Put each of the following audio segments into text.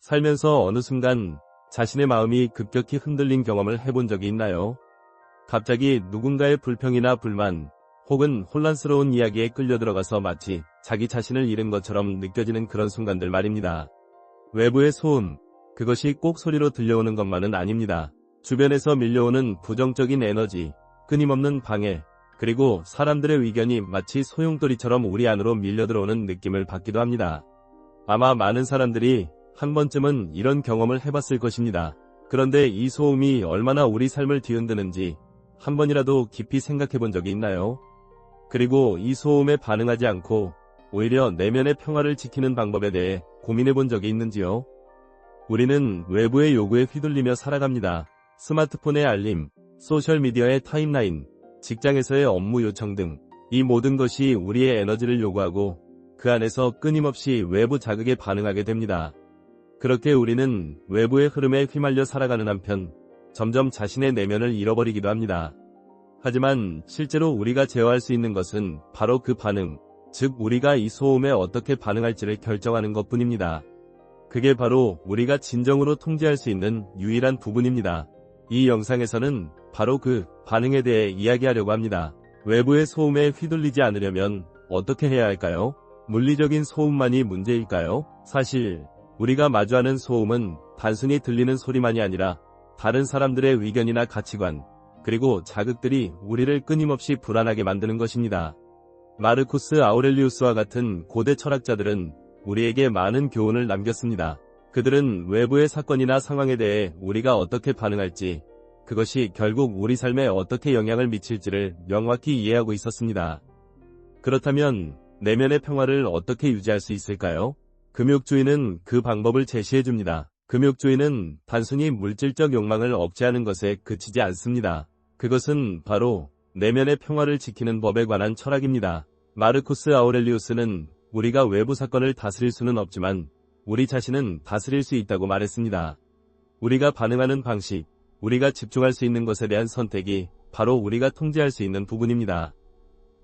살면서 어느 순간 자신의 마음이 급격히 흔들린 경험을 해본 적이 있나요? 갑자기 누군가의 불평이나 불만, 혹은 혼란스러운 이야기에 끌려들어가서 마치 자기 자신을 잃은 것처럼 느껴지는 그런 순간들 말입니다. 외부의 소음, 그것이 꼭 소리로 들려오는 것만은 아닙니다. 주변에서 밀려오는 부정적인 에너지, 끊임없는 방해, 그리고 사람들의 의견이 마치 소용돌이처럼 우리 안으로 밀려들어오는 느낌을 받기도 합니다. 아마 많은 사람들이 한 번쯤은 이런 경험을 해봤을 것입니다. 그런데 이 소음이 얼마나 우리 삶을 뒤흔드는지 한 번이라도 깊이 생각해 본 적이 있나요? 그리고 이 소음에 반응하지 않고 오히려 내면의 평화를 지키는 방법에 대해 고민해 본 적이 있는지요? 우리는 외부의 요구에 휘둘리며 살아갑니다. 스마트폰의 알림, 소셜미디어의 타임라인, 직장에서의 업무 요청 등 이 모든 것이 우리의 에너지를 요구하고 그 안에서 끊임없이 외부 자극에 반응하게 됩니다. 그렇게 우리는 외부의 흐름에 휘말려 살아가는 한편 점점 자신의 내면을 잃어버리기도 합니다. 하지만 실제로 우리가 제어할 수 있는 것은 바로 그 반응, 즉 우리가 이 소음에 어떻게 반응할지를 결정하는 것뿐입니다. 그게 바로 우리가 진정으로 통제할 수 있는 유일한 부분입니다. 이 영상에서는 바로 그 반응에 대해 이야기하려고 합니다. 외부의 소음에 휘둘리지 않으려면 어떻게 해야 할까요? 물리적인 소음만이 문제일까요? 사실 우리가 마주하는 소음은 단순히 들리는 소리만이 아니라 다른 사람들의 의견이나 가치관, 그리고 자극들이 우리를 끊임없이 불안하게 만드는 것입니다. 마르쿠스 아우렐리우스와 같은 고대 철학자들은 우리에게 많은 교훈을 남겼습니다. 그들은 외부의 사건이나 상황에 대해 우리가 어떻게 반응할지, 그것이 결국 우리 삶에 어떻게 영향을 미칠지를 명확히 이해하고 있었습니다. 그렇다면 내면의 평화를 어떻게 유지할 수 있을까요? 금욕주의는 그 방법을 제시해줍니다. 금욕주의는 단순히 물질적 욕망을 억제하는 것에 그치지 않습니다. 그것은 바로 내면의 평화를 지키는 법에 관한 철학입니다. 마르쿠스 아우렐리우스는 우리가 외부 사건을 다스릴 수는 없지만 우리 자신은 다스릴 수 있다고 말했습니다. 우리가 반응하는 방식, 우리가 집중할 수 있는 것에 대한 선택이 바로 우리가 통제할 수 있는 부분입니다.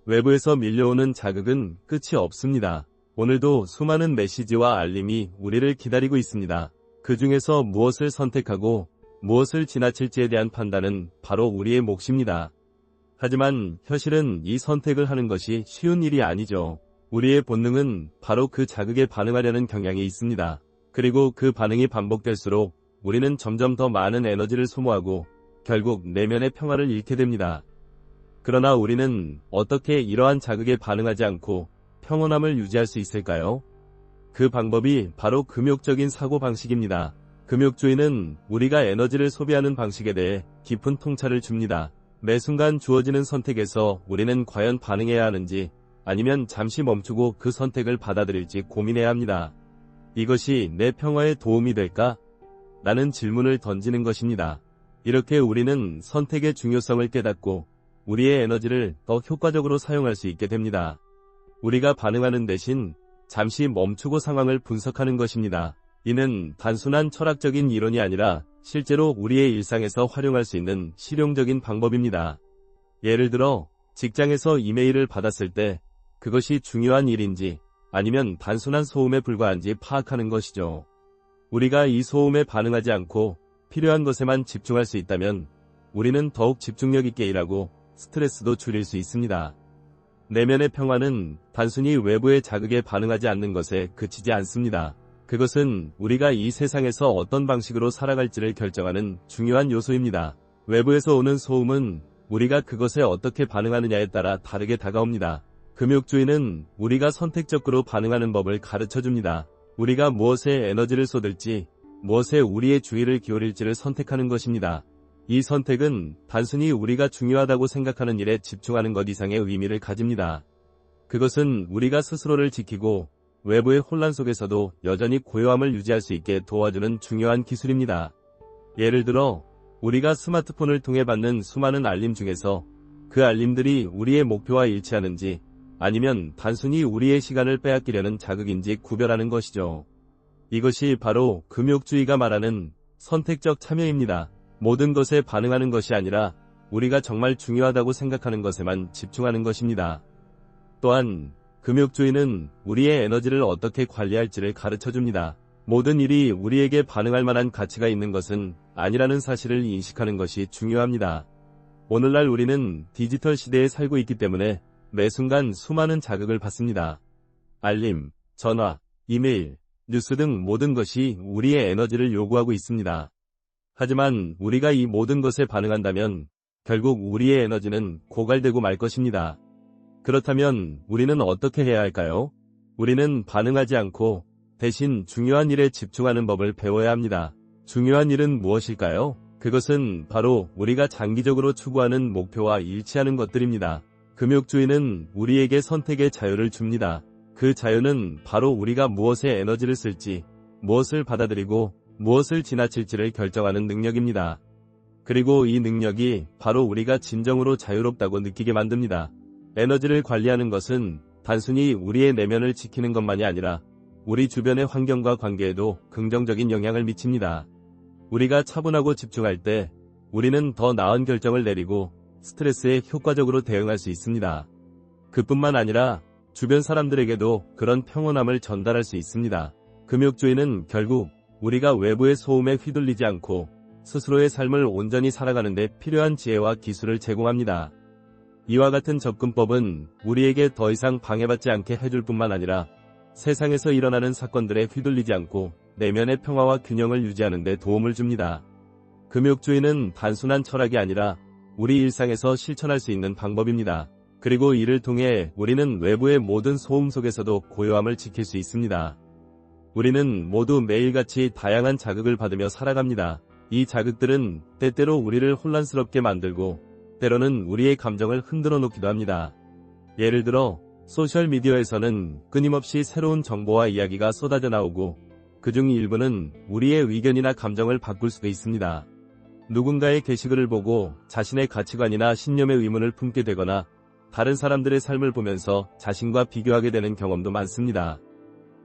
외부에서 밀려오는 자극은 끝이 없습니다. 오늘도 수많은 메시지와 알림이 우리를 기다리고 있습니다. 그 중에서 무엇을 선택하고 무엇을 지나칠지에 대한 판단은 바로 우리의 몫입니다. 하지만 현실은 이 선택을 하는 것이 쉬운 일이 아니죠. 우리의 본능은 바로 그 자극에 반응하려는 경향이 있습니다. 그리고 그 반응이 반복될수록 우리는 점점 더 많은 에너지를 소모하고 결국 내면의 평화를 잃게 됩니다. 그러나 우리는 어떻게 이러한 자극에 반응하지 않고 평온함을 유지할 수 있을까요? 그 방법이 바로 금욕적인 사고방식입니다. 금욕주의는 우리가 에너지를 소비하는 방식에 대해 깊은 통찰을 줍니다. 매 순간 주어지는 선택에서 우리는 과연 반응해야 하는지 아니면 잠시 멈추고 그 선택을 받아들일지 고민해야 합니다. 이것이 내 평화에 도움이 될까? 라는 질문을 던지는 것입니다. 이렇게 우리는 선택의 중요성을 깨닫고 우리의 에너지를 더 효과적으로 사용할 수 있게 됩니다. 우리가 반응하는 대신 잠시 멈추고 상황을 분석하는 것입니다. 이는 단순한 철학적인 이론이 아니라 실제로 우리의 일상에서 활용할 수 있는 실용적인 방법입니다. 예를 들어 직장에서 이메일을 받았을 때 그것이 중요한 일인지 아니면 단순한 소음에 불과한지 파악하는 것이죠. 우리가 이 소음에 반응하지 않고 필요한 것에만 집중할 수 있다면 우리는 더욱 집중력 있게 일하고 스트레스도 줄일 수 있습니다. 내면의 평화는 단순히 외부의 자극에 반응하지 않는 것에 그치지 않습니다. 그것은 우리가 이 세상에서 어떤 방식으로 살아갈지를 결정하는 중요한 요소입니다. 외부에서 오는 소음은 우리가 그것에 어떻게 반응하느냐에 따라 다르게 다가옵니다. 금욕주의는 우리가 선택적으로 반응하는 법을 가르쳐줍니다. 우리가 무엇에 에너지를 쏟을지, 무엇에 우리의 주의를 기울일지를 선택하는 것입니다. 이 선택은 단순히 우리가 중요하다고 생각하는 일에 집중하는 것 이상의 의미를 가집니다. 그것은 우리가 스스로를 지키고 외부의 혼란 속에서도 여전히 고요함을 유지할 수 있게 도와주는 중요한 기술입니다. 예를 들어 우리가 스마트폰을 통해 받는 수많은 알림 중에서 그 알림들이 우리의 목표와 일치하는지 아니면 단순히 우리의 시간을 빼앗기려는 자극인지 구별하는 것이죠. 이것이 바로 금욕주의가 말하는 선택적 참여입니다. 모든 것에 반응하는 것이 아니라 우리가 정말 중요하다고 생각하는 것에만 집중하는 것입니다. 또한 금욕주의는 우리의 에너지를 어떻게 관리할지를 가르쳐줍니다. 모든 일이 우리에게 반응할 만한 가치가 있는 것은 아니라는 사실을 인식하는 것이 중요합니다. 오늘날 우리는 디지털 시대에 살고 있기 때문에 매 순간 수많은 자극을 받습니다. 알림, 전화, 이메일, 뉴스 등 모든 것이 우리의 에너지를 요구하고 있습니다. 하지만 우리가 이 모든 것에 반응한다면 결국 우리의 에너지는 고갈되고 말 것입니다. 그렇다면 우리는 어떻게 해야 할까요? 우리는 반응하지 않고 대신 중요한 일에 집중하는 법을 배워야 합니다. 중요한 일은 무엇일까요? 그것은 바로 우리가 장기적으로 추구하는 목표와 일치하는 것들입니다. 금욕주의는 우리에게 선택의 자유를 줍니다. 그 자유는 바로 우리가 무엇에 에너지를 쓸지, 무엇을 받아들이고 무엇을 지나칠지를 결정하는 능력입니다. 그리고 이 능력이 바로 우리가 진정으로 자유롭다고 느끼게 만듭니다. 에너지를 관리하는 것은 단순히 우리의 내면을 지키는 것만이 아니라 우리 주변의 환경과 관계에도 긍정적인 영향을 미칩니다. 우리가 차분하고 집중할 때 우리는 더 나은 결정을 내리고 스트레스에 효과적으로 대응할 수 있습니다. 그뿐만 아니라 주변 사람들에게도 그런 평온함을 전달할 수 있습니다. 금욕주의는 결국 우리가 외부의 소음에 휘둘리지 않고 스스로의 삶을 온전히 살아가는 데 필요한 지혜와 기술을 제공합니다. 이와 같은 접근법은 우리에게 더 이상 방해받지 않게 해줄 뿐만 아니라 세상에서 일어나는 사건들에 휘둘리지 않고 내면의 평화와 균형을 유지하는 데 도움을 줍니다. 금욕주의는 단순한 철학이 아니라 우리 일상에서 실천할 수 있는 방법입니다. 그리고 이를 통해 우리는 외부의 모든 소음 속에서도 고요함을 지킬 수 있습니다. 우리는 모두 매일같이 다양한 자극을 받으며 살아갑니다. 이 자극들은 때때로 우리를 혼란스럽게 만들고 때로는 우리의 감정을 흔들어 놓기도 합니다. 예를 들어 소셜미디어에서는 끊임없이 새로운 정보와 이야기가 쏟아져 나오고 그중 일부는 우리의 의견이나 감정을 바꿀 수도 있습니다. 누군가의 게시글을 보고 자신의 가치관이나 신념에 의문을 품게 되거나 다른 사람들의 삶을 보면서 자신과 비교하게 되는 경험도 많습니다.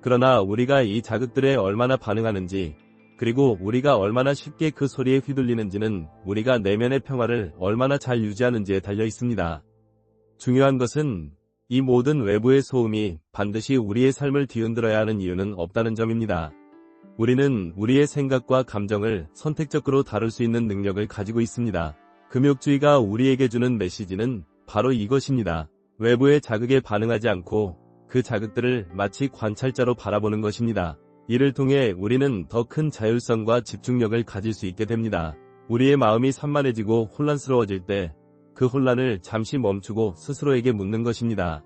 그러나 우리가 이 자극들에 얼마나 반응하는지, 그리고 우리가 얼마나 쉽게 그 소리에 휘둘리는지는 우리가 내면의 평화를 얼마나 잘 유지하는지에 달려 있습니다. 중요한 것은 이 모든 외부의 소음이 반드시 우리의 삶을 뒤흔들어야 하는 이유는 없다는 점입니다. 우리는 우리의 생각과 감정을 선택적으로 다룰 수 있는 능력을 가지고 있습니다. 금욕주의가 우리에게 주는 메시지는 바로 이것입니다. 외부의 자극에 반응하지 않고 그 자극들을 마치 관찰자로 바라보는 것입니다. 이를 통해 우리는 더 큰 자율성과 집중력을 가질 수 있게 됩니다. 우리의 마음이 산만해지고 혼란스러워질 때 그 혼란을 잠시 멈추고 스스로에게 묻는 것입니다.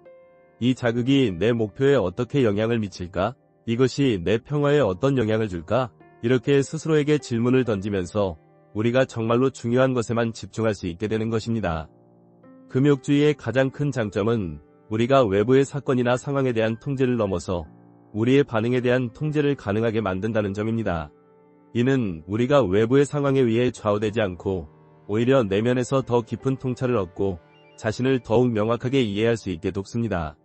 이 자극이 내 목표에 어떻게 영향을 미칠까? 이것이 내 평화에 어떤 영향을 줄까? 이렇게 스스로에게 질문을 던지면서 우리가 정말로 중요한 것에만 집중할 수 있게 되는 것입니다. 금욕주의의 가장 큰 장점은 우리가 외부의 사건이나 상황에 대한 통제를 넘어서 우리의 반응에 대한 통제를 가능하게 만든다는 점입니다. 이는 우리가 외부의 상황에 의해 좌우되지 않고 오히려 내면에서 더 깊은 통찰을 얻고 자신을 더욱 명확하게 이해할 수 있게 돕습니다.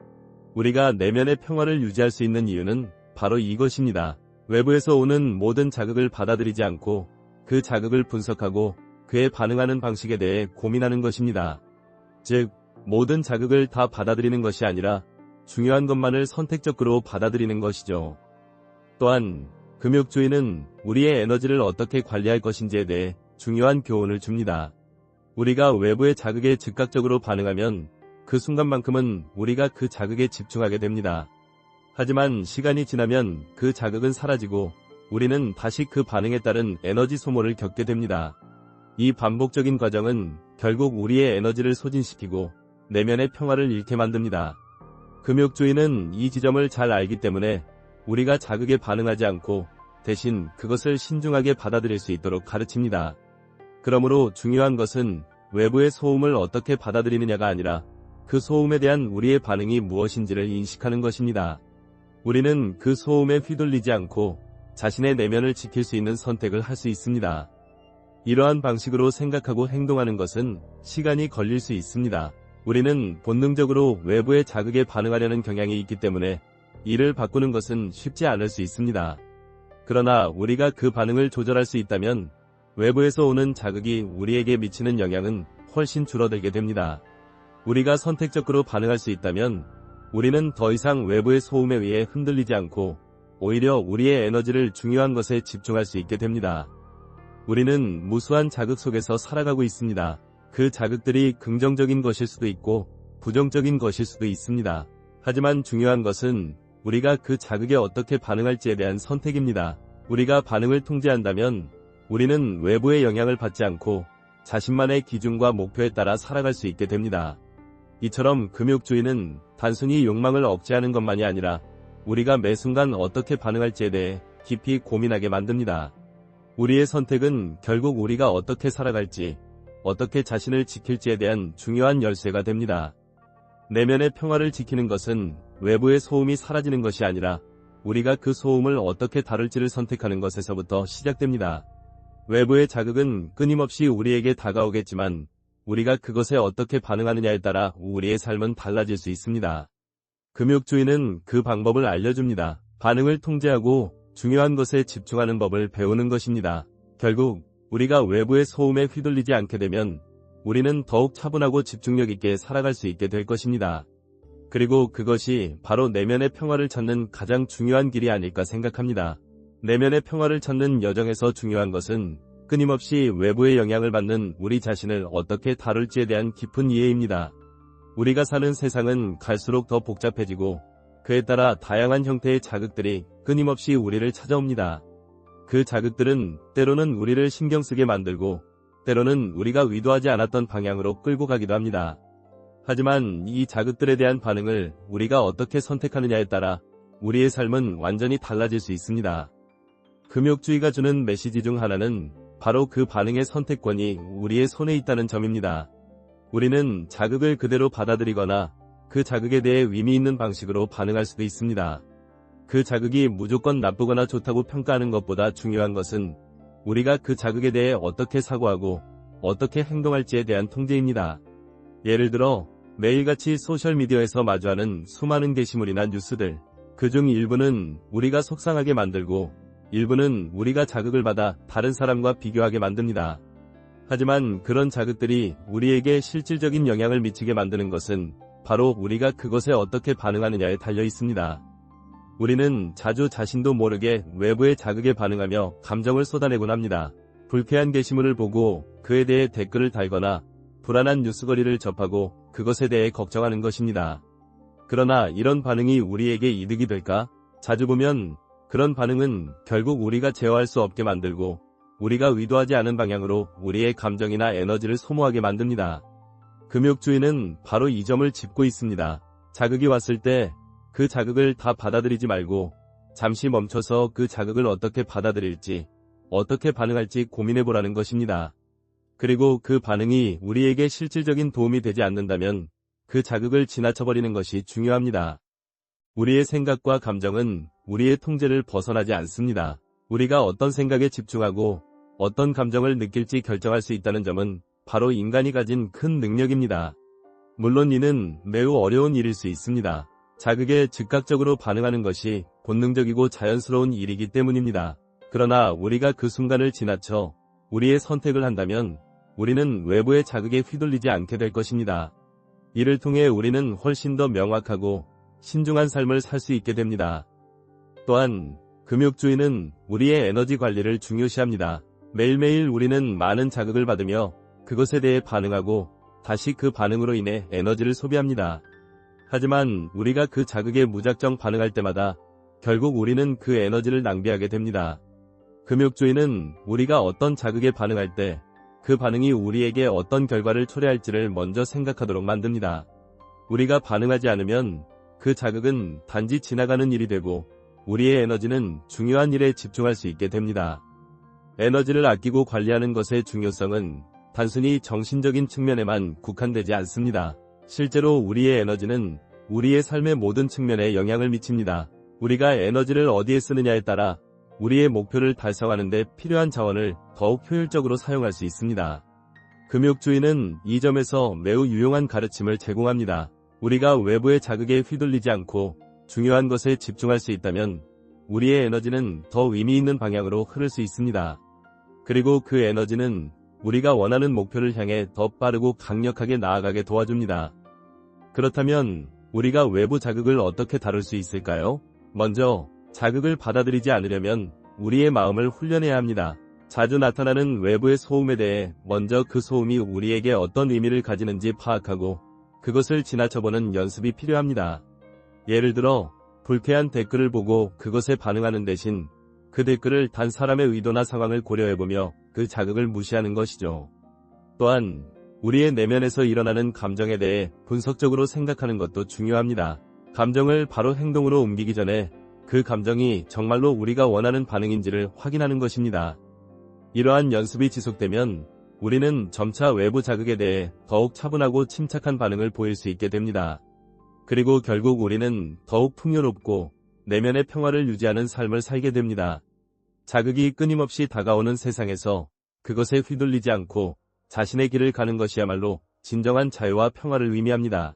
우리가 내면의 평화를 유지할 수 있는 이유는 바로 이것입니다. 외부에서 오는 모든 자극을 받아들이지 않고 그 자극을 분석하고 그에 반응하는 방식에 대해 고민하는 것입니다. 즉, 모든 자극을 다 받아들이는 것이 아니라 중요한 것만을 선택적으로 받아들이는 것이죠. 또한 금욕주의는 우리의 에너지를 어떻게 관리할 것인지에 대해 중요한 교훈을 줍니다. 우리가 외부의 자극에 즉각적으로 반응하면 그 순간만큼은 우리가 그 자극에 집중하게 됩니다. 하지만 시간이 지나면 그 자극은 사라지고 우리는 다시 그 반응에 따른 에너지 소모를 겪게 됩니다. 이 반복적인 과정은 결국 우리의 에너지를 소진시키고 내면의 평화를 잃게 만듭니다. 금욕주의는 이 지점을 잘 알기 때문에 우리가 자극에 반응하지 않고 대신 그것을 신중하게 받아들일 수 있도록 가르칩니다. 그러므로 중요한 것은 외부의 소음을 어떻게 받아들이느냐가 아니라 그 소음에 대한 우리의 반응이 무엇인지를 인식하는 것입니다. 우리는 그 소음에 휘둘리지 않고 자신의 내면을 지킬 수 있는 선택을 할 수 있습니다. 이러한 방식으로 생각하고 행동하는 것은 시간이 걸릴 수 있습니다. 우리는 본능적으로 외부의 자극에 반응하려는 경향이 있기 때문에 이를 바꾸는 것은 쉽지 않을 수 있습니다. 그러나 우리가 그 반응을 조절할 수 있다면 외부에서 오는 자극이 우리에게 미치는 영향은 훨씬 줄어들게 됩니다. 우리가 선택적으로 반응할 수 있다면 우리는 더 이상 외부의 소음에 의해 흔들리지 않고 오히려 우리의 에너지를 중요한 것에 집중할 수 있게 됩니다. 우리는 무수한 자극 속에서 살아가고 있습니다. 그 자극들이 긍정적인 것일 수도 있고 부정적인 것일 수도 있습니다. 하지만 중요한 것은 우리가 그 자극에 어떻게 반응할지에 대한 선택입니다. 우리가 반응을 통제한다면 우리는 외부의 영향을 받지 않고 자신만의 기준과 목표에 따라 살아갈 수 있게 됩니다. 이처럼 금욕주의는 단순히 욕망을 억제하는 것만이 아니라 우리가 매 순간 어떻게 반응할지에 대해 깊이 고민하게 만듭니다. 우리의 선택은 결국 우리가 어떻게 살아갈지, 어떻게 자신을 지킬지에 대한 중요한 열쇠가 됩니다. 내면의 평화를 지키는 것은 외부의 소음이 사라지는 것이 아니라 우리가 그 소음을 어떻게 다룰지를 선택하는 것에서부터 시작됩니다. 외부의 자극은 끊임없이 우리에게 다가오겠지만 우리가 그것에 어떻게 반응하느냐에 따라 우리의 삶은 달라질 수 있습니다. 금욕주의는 그 방법을 알려줍니다. 반응을 통제하고 중요한 것에 집중하는 법을 배우는 것입니다. 결국 우리가 외부의 소음에 휘둘리지 않게 되면 우리는 더욱 차분하고 집중력 있게 살아갈 수 있게 될 것입니다. 그리고 그것이 바로 내면의 평화를 찾는 가장 중요한 길이 아닐까 생각합니다. 내면의 평화를 찾는 여정에서 중요한 것은 끊임없이 외부의 영향을 받는 우리 자신을 어떻게 다룰지에 대한 깊은 이해입니다. 우리가 사는 세상은 갈수록 더 복잡해지고 그에 따라 다양한 형태의 자극들이 끊임없이 우리를 찾아옵니다. 그 자극들은 때로는 우리를 신경 쓰게 만들고 때로는 우리가 의도하지 않았던 방향으로 끌고 가기도 합니다. 하지만 이 자극들에 대한 반응을 우리가 어떻게 선택하느냐에 따라 우리의 삶은 완전히 달라질 수 있습니다. 금욕주의가 주는 메시지 중 하나는 바로 그 반응의 선택권이 우리의 손에 있다는 점입니다. 우리는 자극을 그대로 받아들이거나 그 자극에 대해 의미 있는 방식으로 반응할 수도 있습니다. 그 자극이 무조건 나쁘거나 좋다고 평가하는 것보다 중요한 것은 우리가 그 자극에 대해 어떻게 사고하고 어떻게 행동할지에 대한 통제입니다. 예를 들어 매일같이 소셜미디어에서 마주하는 수많은 게시물이나 뉴스들, 그중 일부는 우리가 속상하게 만들고 일부는 우리가 자극을 받아 다른 사람과 비교하게 만듭니다. 하지만 그런 자극들이 우리에게 실질적인 영향을 미치게 만드는 것은 바로 우리가 그것에 어떻게 반응하느냐에 달려 있습니다. 우리는 자주 자신도 모르게 외부의 자극에 반응하며 감정을 쏟아내곤 합니다. 불쾌한 게시물을 보고 그에 대해 댓글을 달거나 불안한 뉴스거리를 접하고 그것에 대해 걱정하는 것입니다. 그러나 이런 반응이 우리에게 이득이 될까? 자주 보면 그런 반응은 결국 우리가 제어할 수 없게 만들고 우리가 의도하지 않은 방향으로 우리의 감정이나 에너지를 소모하게 만듭니다. 금욕주의는 바로 이 점을 짚고 있습니다. 자극이 왔을 때 그 자극을 다 받아들이지 말고 잠시 멈춰서 그 자극을 어떻게 받아들일지, 어떻게 반응할지 고민해보라는 것입니다. 그리고 그 반응이 우리에게 실질적인 도움이 되지 않는다면 그 자극을 지나쳐버리는 것이 중요합니다. 우리의 생각과 감정은 우리의 통제를 벗어나지 않습니다. 우리가 어떤 생각에 집중하고 어떤 감정을 느낄지 결정할 수 있다는 점은 바로 인간이 가진 큰 능력입니다. 물론 이는 매우 어려운 일일 수 있습니다. 자극에 즉각적으로 반응하는 것이 본능적이고 자연스러운 일이기 때문입니다. 그러나 우리가 그 순간을 지나쳐 우리의 선택을 한다면 우리는 외부의 자극에 휘둘리지 않게 될 것입니다. 이를 통해 우리는 훨씬 더 명확하고 신중한 삶을 살 수 있게 됩니다. 또한 금욕주의는 우리의 에너지 관리를 중요시합니다. 매일매일 우리는 많은 자극을 받으며 그것에 대해 반응하고 다시 그 반응으로 인해 에너지를 소비합니다. 하지만 우리가 그 자극에 무작정 반응할 때마다 결국 우리는 그 에너지를 낭비하게 됩니다. 금욕주의는 우리가 어떤 자극에 반응할 때 그 반응이 우리에게 어떤 결과를 초래할지를 먼저 생각하도록 만듭니다. 우리가 반응하지 않으면 그 자극은 단지 지나가는 일이 되고 우리의 에너지는 중요한 일에 집중할 수 있게 됩니다. 에너지를 아끼고 관리하는 것의 중요성은 단순히 정신적인 측면에만 국한되지 않습니다. 실제로 우리의 에너지는 우리의 삶의 모든 측면에 영향을 미칩니다. 우리가 에너지를 어디에 쓰느냐에 따라 우리의 목표를 달성하는 데 필요한 자원을 더욱 효율적으로 사용할 수 있습니다. 금욕주의는 이 점에서 매우 유용한 가르침을 제공합니다. 우리가 외부의 자극에 휘둘리지 않고 중요한 것에 집중할 수 있다면 우리의 에너지는 더 의미 있는 방향으로 흐를 수 있습니다. 그리고 그 에너지는 우리가 원하는 목표를 향해 더 빠르고 강력하게 나아가게 도와줍니다. 그렇다면 우리가 외부 자극을 어떻게 다룰 수 있을까요? 먼저 자극을 받아들이지 않으려면 우리의 마음을 훈련해야 합니다. 자주 나타나는 외부의 소음에 대해 먼저 그 소음이 우리에게 어떤 의미를 가지는지 파악하고 그것을 지나쳐보는 연습이 필요합니다. 예를 들어 불쾌한 댓글을 보고 그것에 반응하는 대신 그 댓글을 단 사람의 의도나 상황을 고려해보며 그 자극을 무시하는 것이죠. 또한 우리의 내면에서 일어나는 감정에 대해 분석적으로 생각하는 것도 중요합니다. 감정을 바로 행동으로 옮기기 전에 그 감정이 정말로 우리가 원하는 반응인지를 확인하는 것입니다. 이러한 연습이 지속되면 우리는 점차 외부 자극에 대해 더욱 차분하고 침착한 반응을 보일 수 있게 됩니다. 그리고 결국 우리는 더욱 풍요롭고 내면의 평화를 유지하는 삶을 살게 됩니다. 자극이 끊임없이 다가오는 세상에서 그것에 휘둘리지 않고 자신의 길을 가는 것이야말로 진정한 자유와 평화를 의미합니다.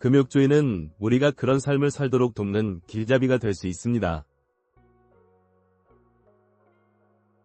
금욕주의는 우리가 그런 삶을 살도록 돕는 길잡이가 될 수 있습니다.